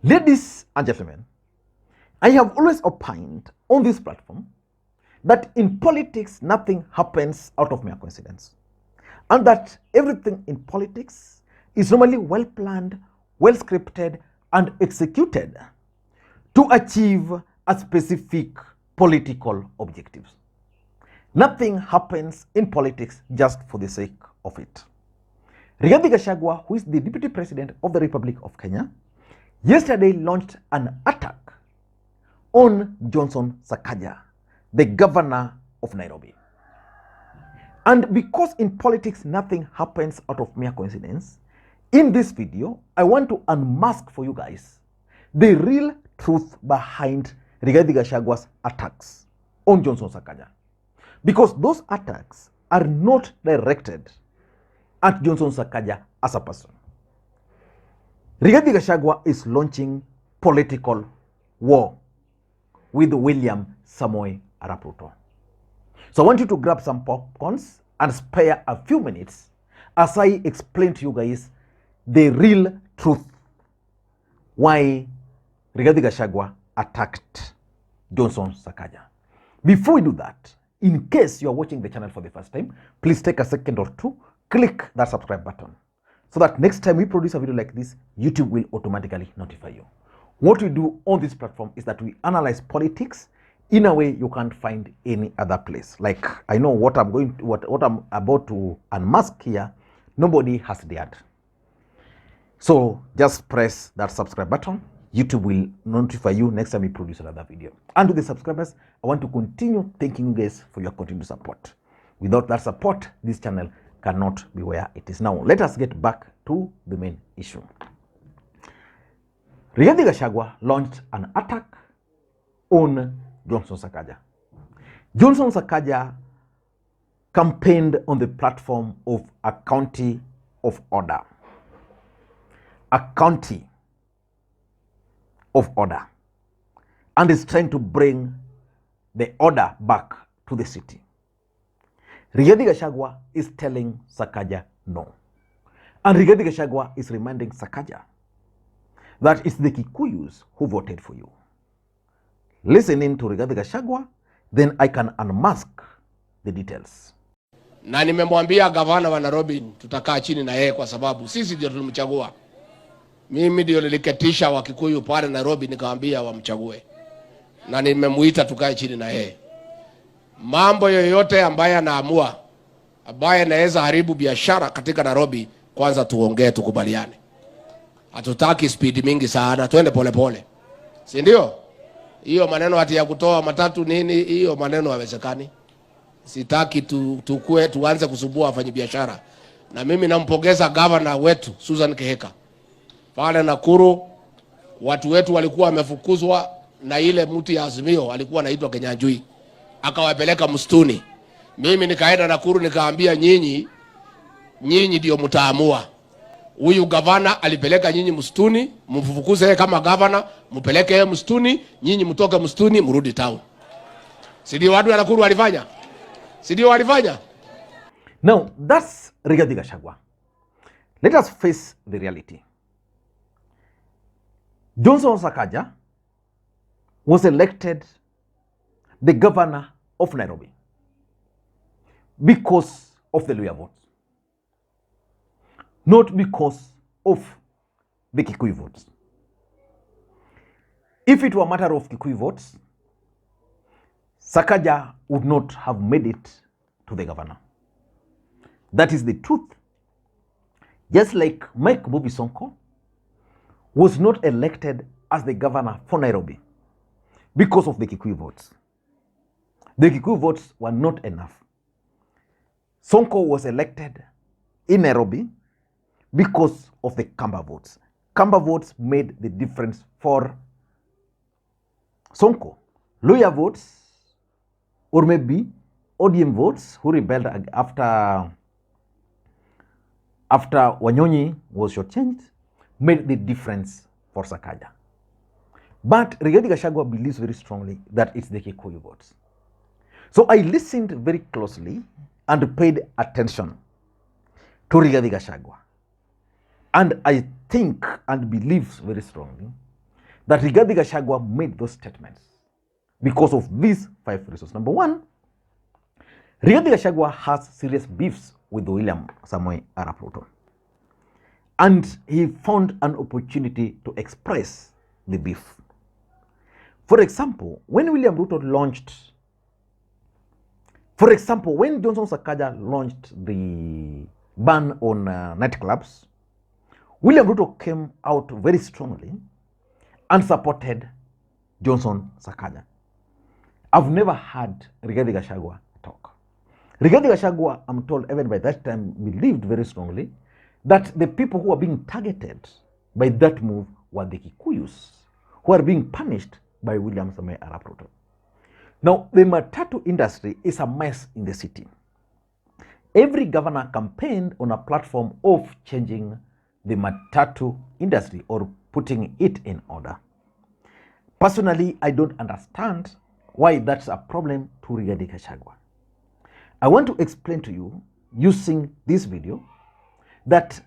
Ladies and gentlemen, I have always opined on this platform that in politics nothing happens out of mere coincidence, and that everything in politics is normally well planned, well scripted, and executed to achieve a specific political objectives. Nothing happens in politics just for the sake of it. Rigathi Gachagua, who is the Deputy President of the Republic of Kenya, yesterday launched an attack on Johnson Sakaja, the governor of Nairobi. And because in politics nothing happens out of mere coincidence, in this video, I want to unmask for you guys the real truth behind Rigathi Gachagua's attacks on Johnson Sakaja. Because those attacks are not directed at Johnson Sakaja as a person. Rigathi Gachagua is launching political war with William Samoei Arap Ruto. So I want you to grab some popcorns and spare a few minutes as I explain to you guys the real truth why Rigathi Gachagua attacked Johnson Sakaja. Before we do that, in case you are watching the channel for the first time, please take a second or two, click that subscribe button so that next time we produce a video like this, YouTube will automatically notify you. What we do on this platform is that we analyze politics in a way you can't find any other place. Like, I know what I'm about to unmask here, nobody has dared. So just press that subscribe button. YouTube will notify you next time we produce another video. And to the subscribers, I want to continue thanking you guys for your continued support. Without that support, this channel cannot be where it is now. Let us get back to the main issue. Rigathi Gachagua launched an attack on Johnson Sakaja. Johnson Sakaja campaigned on the platform of a county of order. A county of order, and is trying to bring the order back to the city. Rigathi Gachagua is telling Sakaja no. And Rigathi Gachagua is reminding Sakaja that it's the Kikuyus who voted for you. Listening to Rigathi Gachagua, then I can unmask the details. Na nimemwambia gavana wa Nairobi tutakaa chini na yeye kwa sababu sisi ndio tulimchagua. Mimi ndio niliketisha Wakikuyu pale Nairobi nikamwambia wamchague. Na nimemuita tukae chini na yeye. Mambo yoyote ambaye anaamua ambaye anaweza haribu biashara katika Nairobi, kwanza tuongee tukubaliane. Hatutaki speed mingi sana, twende pole pole. Si ndio? Hiyo maneno ati ya kutoa matatu nini, hiyo maneno haiwezekani. Sitaki tuanze kusumbua wafanyabiashara. Na mimi nampongeza governor wetu Susan Keheka. Pale Nakuru watu wetu walikuwa wamefukuzwa na ile mti ya Azimio alikuwa anaitwa Kenyanjui. Akawapeleka msituni. Mimi nikaenda Nakuru nikaambia nyinyi ndio mtaamua. Huyu gavana alipeleka nyinyi msituni, mfukuze yeye kama gavana, mpeleke yeye msituni, nyinyi mtoke msituni mrudi town. Si ndio watu wa Nakuru walifanya? Si ndio walifanya? Now, that's Rigathi Gachagua. Let us face the reality. Johnson Sakaja was elected the governor of Nairobi because of the Luhya votes, not because of the Kikuyu votes. If it were a matter of Kikuyu votes, Sakaja would not have made it to the governor. That is the truth. Just like Mike Mbuvi Sonko was not elected as the governor for Nairobi because of the Kikuyu votes. The Kikuyu votes were not enough. Sonko was elected in Nairobi because of the Kamba votes. Kamba votes made the difference for Sonko. Luhya votes, or maybe ODM votes, who rebelled after Wanyonyi was shortchanged, made the difference for Sakaja. But Rigathi Gachagua believes very strongly that it's the Kikuyu votes. So I listened very closely and paid attention to Rigathi Gachagua. And I think and believe very strongly that Rigathi Gachagua made those statements because of these 5 reasons. Number one, Rigathi Gachagua has serious beefs with William Samoei Arap Ruto. And he found an opportunity to express the beef. For example, when Johnson Sakaja launched the ban on nightclubs, William Ruto came out very strongly and supported Johnson Sakaja. I've never heard Rigathi Gachagua talk. Rigathi Gachagua, I'm told, even by that time, believed very strongly that the people who were being targeted by that move were the Kikuyus, who are being punished by William Samoei Arap Ruto. Now, the matatu industry is a mess in the city. Every governor campaigned on a platform of changing the matatu industry or putting it in order. Personally, I don't understand why that's a problem to Rigathi Gachagua. I want to explain to you, using this video, that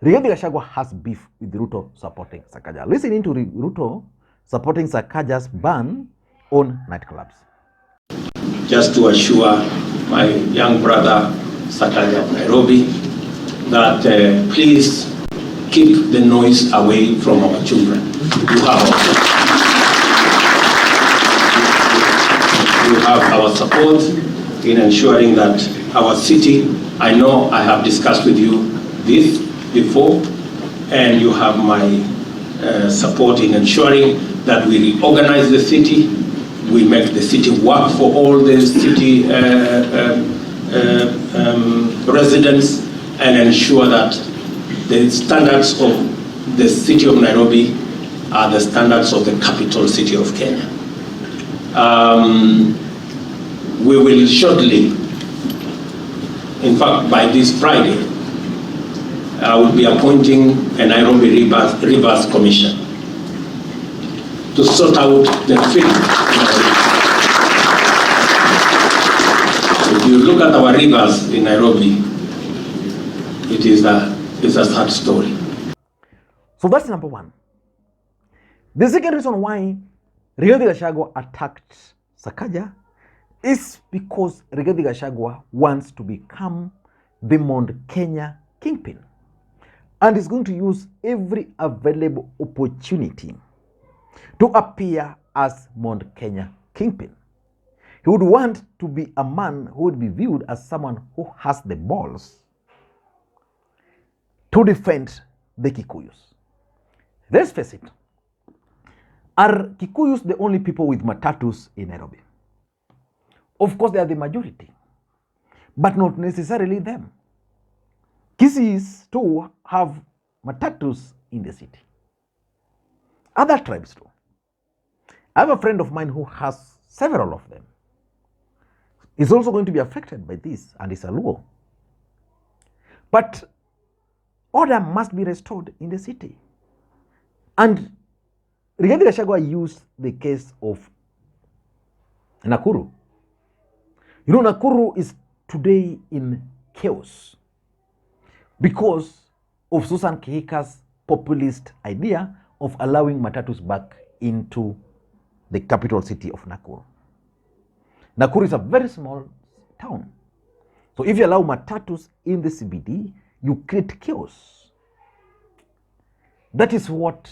Rigathi Gachagua has beef with Ruto supporting Sakaja. Listening to Ruto supporting Sakaja's ban on nightclubs. Just to assure my young brother Sakala of Nairobi that please keep the noise away from our children. You have our support in ensuring that our city, I know I have discussed with you this before, and you have my support in ensuring that we reorganize the city, we make the city work for all the city residents, and ensure that the standards of the city of Nairobi are the standards of the capital city of Kenya. We will shortly, in fact by this Friday, I will be appointing a Nairobi Rivers Commission to sort out the film. If you look at our rivers in Nairobi, it's a sad story. So that's number one. The second reason why Rigathi Gachagua attacked Sakaja is because Rigathi Gachagua wants to become the Mount Kenya kingpin and is going to use every available opportunity to appear as Mount Kenya kingpin. He would want to be a man who would be viewed as someone who has the balls to defend the Kikuyus. Let's face it, are Kikuyus the only people with matatus in Nairobi? Of course, they are the majority, but not necessarily them. Kisis too have matatus in the city. Other tribes too. I have a friend of mine who has several of them. He's also going to be affected by this, and is a Luo. But order must be restored in the city. And Rigathi Gachagua used the case of Nakuru. You know, Nakuru is today in chaos because of Susan Kihika's populist idea of allowing matatus back into the capital city of Nakuru. Nakuru is a very small town. So if you allow matatus in the CBD, you create chaos. That is what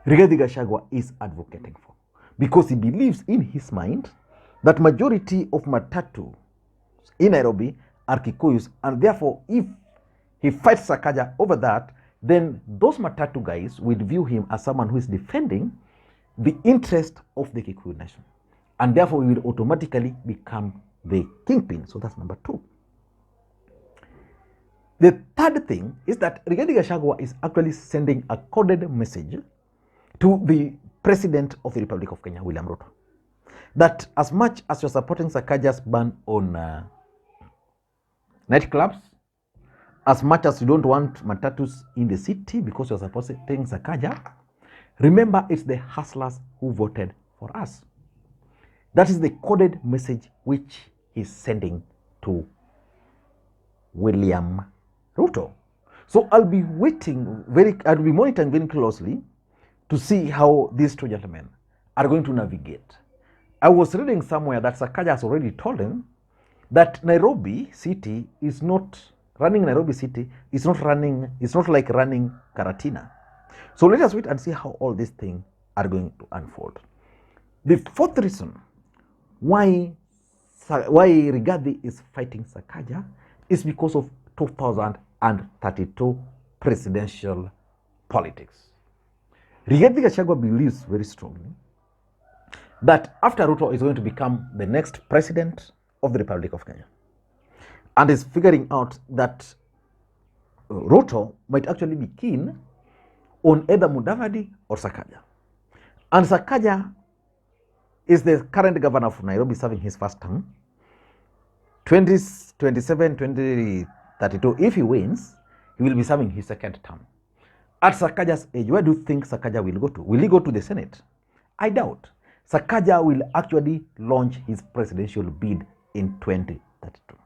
Rigathi Gachagua is advocating for, because he believes in his mind that majority of matatu in Nairobi are Kikuyus, and therefore if he fights Sakaja over that, then those matatu guys will view him as someone who is defending the interest of the Kikuyu nation, and therefore he will automatically become the kingpin. So that's number two. The third thing is that Rigathi Gachagua is actually sending a coded message to the President of the Republic of Kenya, William Ruto, that as much as you're supporting Sakaja's ban on nightclubs, as much as you don't want matatus in the city because you're supporting Sakaja, remember it's the hustlers who voted for us. That is the coded message which he's sending to William Ruto. So I'll be monitoring very closely to see how these two gentlemen are going to navigate. I was reading somewhere that Sakala has already told him that Nairobi city is not running. Nairobi city is not running. It's not like running Karatina. So let us wait and see how all these things are going to unfold. The fourth reason why Rigathi is fighting Sakala is because of 2032 presidential politics. Rigathi Gachagua believes very strongly that after Ruto is going to become the next president of the Republic of Kenya, and is figuring out that Ruto might actually be keen on either Mudavadi or Sakala. And Sakala is the current governor of Nairobi, serving his first term. 2027, 2032, if he wins, he will be serving his second term. At Sakala's age, where do you think Sakala will go to? Will he go to the Senate? I doubt. Sakala will actually launch his presidential bid in 2032.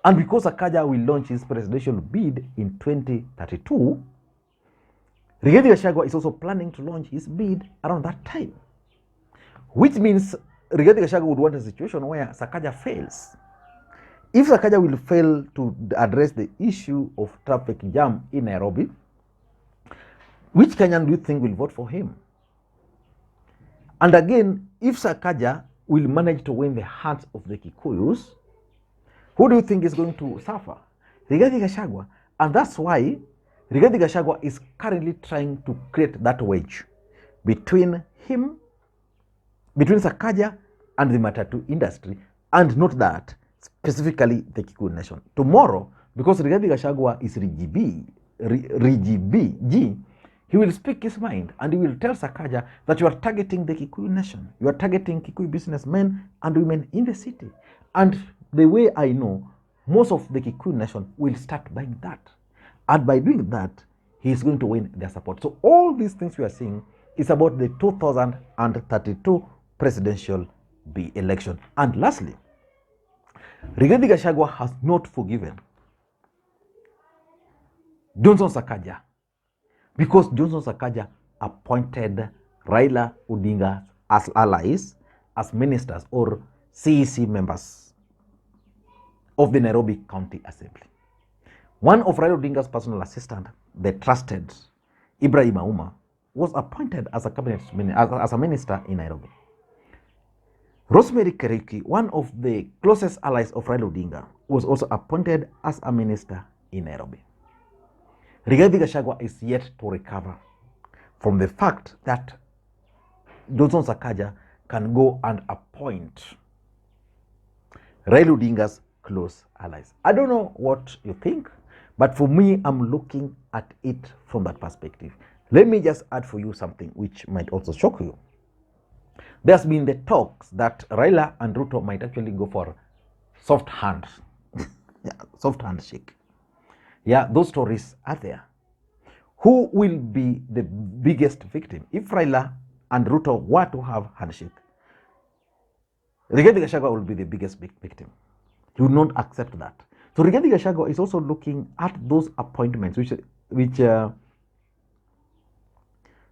And because Sakala will launch his presidential bid in 2032, Rigathi Gachagua is also planning to launch his bid around that time, which means Rigathi Gachagua would want a situation where Sakala fails. If Sakala will fail to address the issue of traffic jam in Nairobi, which Kenyan do you think will vote for him? And again, if Sakala will manage to win the hearts of the Kikuyus, who do you think is going to suffer? Rigathi Gachagua. And that's why Rigathi Gachagua is currently trying to create that wedge between Sakala and the Matatu industry, and not that, specifically the Kikuyu nation. Tomorrow, because Rigathi Gachagua is G, he will speak his mind and he will tell Sakala that you are targeting the Kikuyu nation. You are targeting Kikuyu businessmen and women in the city. And the way I know, most of the Kikuyu nation will start buying that. And by doing that, he is going to win their support. So all these things we are seeing is about the 2032 presidential election. And lastly, Rigathi Gachagua has not forgiven Johnson Sakaja, because Johnson Sakaja appointed Raila Odinga as allies, as ministers or CEC members of the Nairobi County Assembly. One of Raila Odinga's personal assistant, the trusted Ibrahim Auma, was appointed as a minister in Nairobi. Rosemary Keriki, one of the closest allies of Raila Odinga, was also appointed as a minister in Nairobi. Rigathi Gachagua is yet to recover from the fact that Johnson Sakaja can go and appoint Raila Odinga's close allies. I don't know what you think, but for me, I'm looking at it from that perspective. Let me just add for you something which might also shock you. There's been the talks that Raila and Ruto might actually go for soft hands. Yeah, soft handshake. Yeah, those stories are there. Who will be the biggest victim? If Raila and Ruto were to have handshake, Rigathi Gachagua will be the biggest victim. He will not accept that. So Rigathi Gachagua is also looking at those appointments which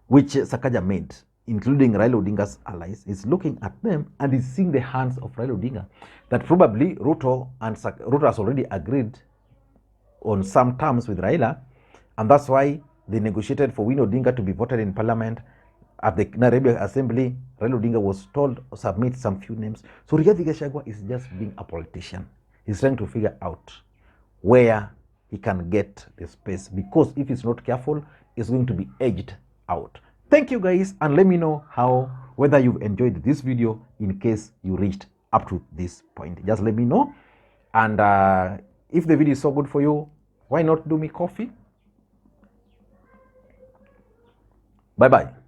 Sakaja made, including Raila Odinga's allies. Is looking at them and is seeing the hands of Raila Odinga, that probably Ruto has already agreed on some terms with Raila, and that's why they negotiated for Winnie Odinga to be voted in parliament. At the Nairobi Assembly, Raila Odinga was told to submit some few names. So Rigathi Gachagua is just being a politician. He's trying to figure out where he can get the space, because if he's not careful, it's going to be edged out. Thank you guys, and let me know whether you've enjoyed this video. In case you reached up to this point, just let me know. And if the video is so good for you, why not do me coffee? Bye bye.